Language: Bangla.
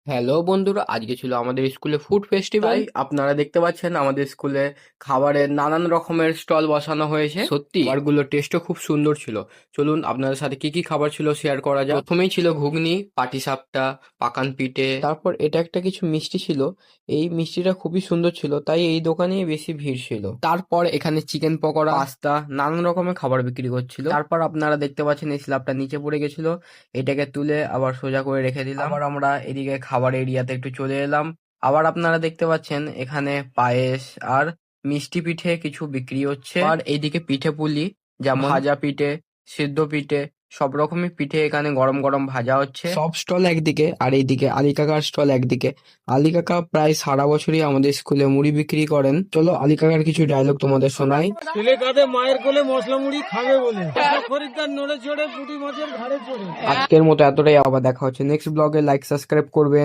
হ্যালো বন্ধুরা, আজকে ছিল আমাদের স্কুলে ফুড ফেস্টিভ্যাল। আপনারা দেখতে পাচ্ছেন আমাদের স্কুলে খাবারের নানান রকমের স্টল বসানো হয়েছে। সত্যি খাবারগুলো টেস্টও খুব সুন্দর ছিল। চলুন আপনাদের সাথে কি কি খাবার ছিল শেয়ার করা যাক। প্রথমেই ছিল ঘুগনি, পাটিসাপটা, পাকান পিঠে, তারপর এটা একটা কিছু মিষ্টি ছিল। এই মিষ্টিটা খুবই সুন্দর ছিল, তাই এই দোকানেই বেশি ভিড় ছিল। তারপর এখানে চিকেন পকোড়া, পাস্তা, নানান রকমের খাবার বিক্রি করছিল। তারপর আপনারা দেখতে পাচ্ছেন এই স্ল্যাবটা নিচে পড়ে গেছিল, এটাকে তুলে আবার সোজা করে রেখে দিলাম। আবার আমরা এদিকে খাবার এরিয়াতে একটু চলে এলাম। আবার আপনারা দেখতে পাচ্ছেন এখানে পায়েস আর মিষ্টি পিঠে কিছু বিক্রি হচ্ছে। আর এইদিকে পিঠে পুলি, যেমন ভাজা পিঠে, সিদ্ধ পিঠে, সব রকমই পিঠে এখানে গরম গরম ভাজা হচ্ছে। সব স্টল একদিকে আর এইদিকে আলী কাকার স্টল একদিকে। আলী কাকা প্রায় সারা বছরই আমাদের স্কুলে মুড়ি বিক্রি করেন। চলো আলী কাকার কিছু ডায়লগ তোমাদের শোনাই। ছেলে কাঁধে মায়ের কোলে মশলা মুড়ি খাবে বলে, খরিদ্দার নড়ে চড়ে পুঁটি মাছের ঘাড়ে চড়ে। আজকের মতো এতটাই, আবার দেখা হচ্ছে নেক্সট ব্লগে। লাইক সাবস্ক্রাইব করবেন।